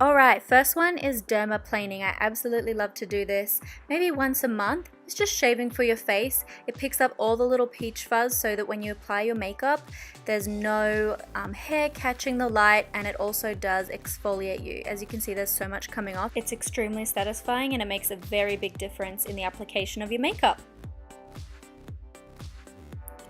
Alright, first one is dermaplaning. I absolutely love to do this. Maybe once a month. It's just shaving for your face. It picks up all the little peach fuzz so that when you apply your makeup, there's no hair catching the light, and it also does exfoliate you. As you can see, there's so much coming off. It's extremely satisfying and it makes a very big difference in the application of your makeup.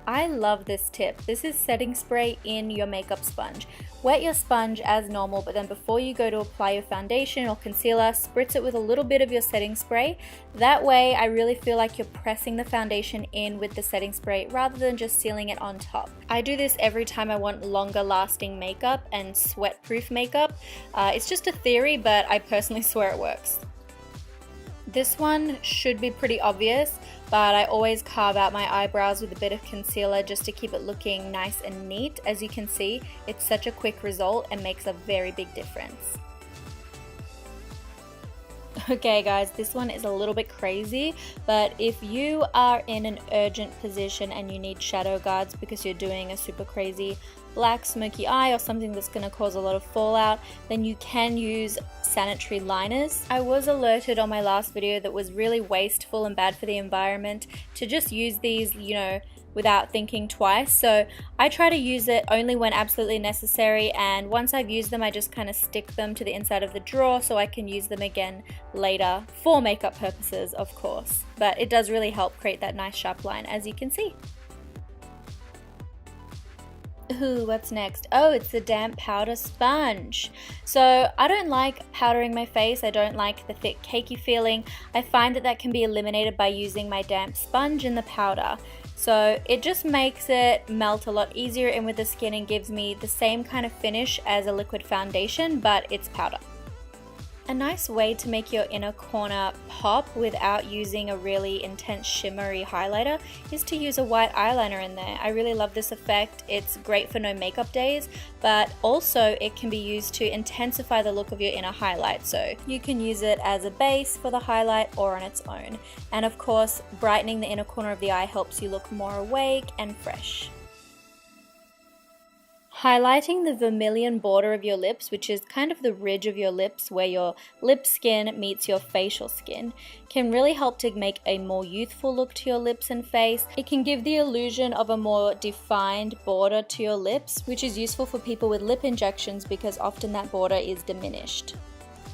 I love this tip. This is setting spray in your makeup sponge. Wet your sponge as normal, but then before you go to apply your foundation or concealer, spritz it with a little bit of your setting spray. That way, I really feel like you're pressing the foundation in with the setting spray rather than just sealing it on top. I do this every time I want longer lasting makeup and sweat-proof makeup. It's just a theory, but I personally swear it works. This one should be pretty obvious, but I always carve out my eyebrows with a bit of concealer just to keep it looking nice and neat. As you can see, it's such a quick result and makes a very big difference. Okay guys, this one is a little bit crazy, but if you are in an urgent position and you need shadow guards because you're doing a super crazy black smoky eye or something that's going to cause a lot of fallout, then you can use sanitary liners. I was alerted on my last video that was really wasteful and bad for the environment to just use these, without thinking twice. So I try to use it only when absolutely necessary, and once I've used them, I just kind of stick them to the inside of the drawer so I can use them again later for makeup purposes, of course. But it does really help create that nice sharp line, as you can see. Ooh, what's next? Oh, it's the damp powder sponge. So I don't like powdering my face. I don't like the thick cakey feeling. I find that can be eliminated by using my damp sponge in the powder. So it just makes it melt a lot easier in with the skin and gives me the same kind of finish as a liquid foundation, but it's powder. A nice way to make your inner corner pop without using a really intense shimmery highlighter is to use a white eyeliner in there. I really love this effect. It's great for no makeup days, but also it can be used to intensify the look of your inner highlight. So you can use it as a base for the highlight or on its own. And of course, brightening the inner corner of the eye helps you look more awake and fresh. Highlighting the vermilion border of your lips, which is kind of the ridge of your lips where your lip skin meets your facial skin, can really help to make a more youthful look to your lips and face. It can give the illusion of a more defined border to your lips, which is useful for people with lip injections because often that border is diminished.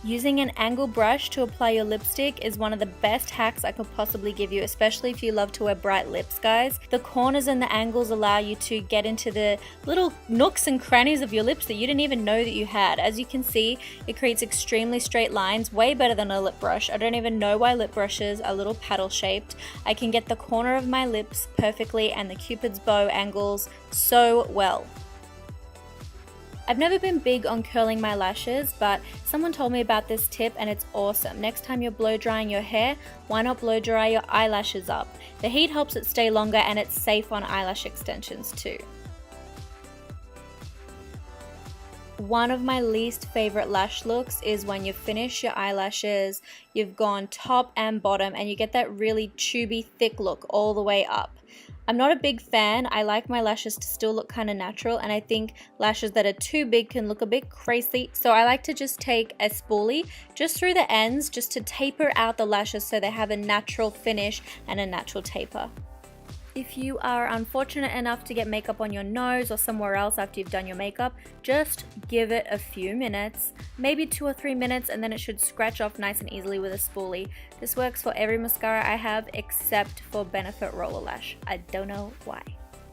Using an angle brush to apply your lipstick is one of the best hacks I could possibly give you, especially if you love to wear bright lips, guys. The corners and the angles allow you to get into the little nooks and crannies of your lips that you didn't even know that you had. As you can see, it creates extremely straight lines, way better than a lip brush. I don't even know why lip brushes are little paddle shaped. I can get the corner of my lips perfectly and the Cupid's bow angles so well. I've never been big on curling my lashes, but someone told me about this tip and it's awesome. Next time you're blow drying your hair, why not blow dry your eyelashes up? The heat helps it stay longer and it's safe on eyelash extensions too. One of my least favorite lash looks is when you finish your eyelashes, you've gone top and bottom and you get that really tubey thick look all the way up. I'm not a big fan. I like my lashes to still look kind of natural, and I think lashes that are too big can look a bit crazy. So I like to just take a spoolie just through the ends just to taper out the lashes so they have a natural finish and a natural taper. If you are unfortunate enough to get makeup on your nose or somewhere else after you've done your makeup, just give it a few minutes, maybe 2 or 3 minutes, and then it should scratch off nice and easily with a spoolie. This works for every mascara I have except for Benefit Roller Lash. I don't know why.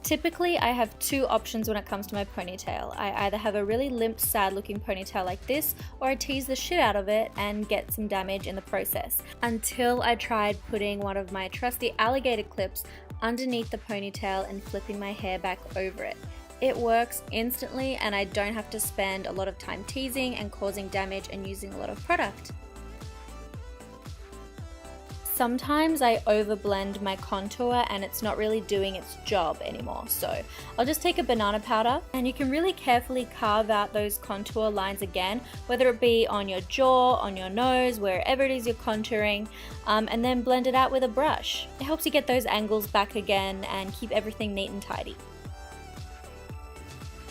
Typically, I have 2 options when it comes to my ponytail. I either have a really limp, sad looking ponytail like this, or I tease the shit out of it and get some damage in the process. Until I tried putting one of my trusty alligator clips underneath the ponytail and flipping my hair back over it. It works instantly and I don't have to spend a lot of time teasing and causing damage and using a lot of product. Sometimes I overblend my contour and it's not really doing its job anymore. So I'll just take a banana powder and you can really carefully carve out those contour lines again, whether it be on your jaw, on your nose, wherever it is you're contouring, and then blend it out with a brush. It helps you get those angles back again and keep everything neat and tidy.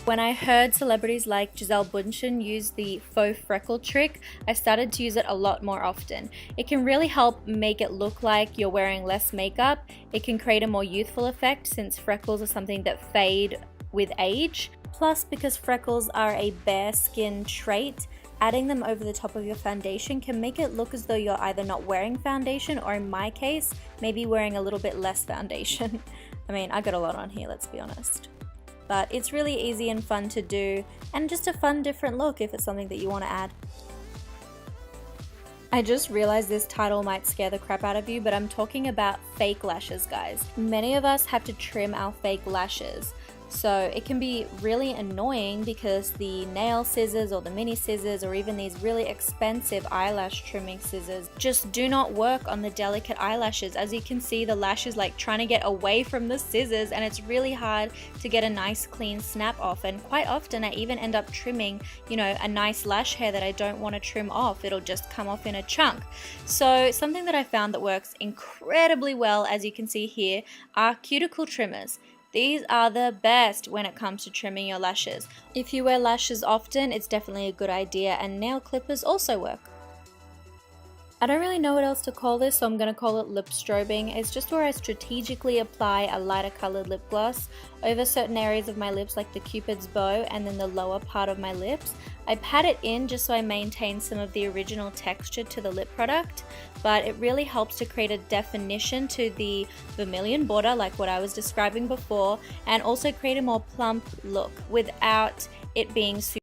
When I heard celebrities like Giselle Bundchen use the faux freckle trick, I started to use it a lot more often. It can really help make it look like you're wearing less makeup. It can create a more youthful effect since freckles are something that fade with age. Plus, because freckles are a bare skin trait, adding them over the top of your foundation can make it look as though you're either not wearing foundation or, in my case, maybe wearing a little bit less foundation. I mean, I got a lot on here, let's be honest. But it's really easy and fun to do, and just a fun different look if it's something that you want to add. I just realized this title might scare the crap out of you, but I'm talking about fake lashes, guys. Many of us have to trim our fake lashes. So it can be really annoying because the nail scissors or the mini scissors or even these really expensive eyelash trimming scissors just do not work on the delicate eyelashes. As you can see, the lash is like trying to get away from the scissors, and it's really hard to get a nice clean snap off. And quite often I even end up trimming, a nice lash hair that I don't want to trim off. It'll just come off in a chunk. So something that I found that works incredibly well, as you can see here, are cuticle trimmers. These are the best when it comes to trimming your lashes. If you wear lashes often, it's definitely a good idea, and nail clippers also work. I don't really know what else to call this, so I'm going to call it lip strobing. It's just where I strategically apply a lighter colored lip gloss over certain areas of my lips, like the cupid's bow and then the lower part of my lips. I pat it in just so I maintain some of the original texture to the lip product, but it really helps to create a definition to the vermilion border like what I was describing before, and also create a more plump look without it being super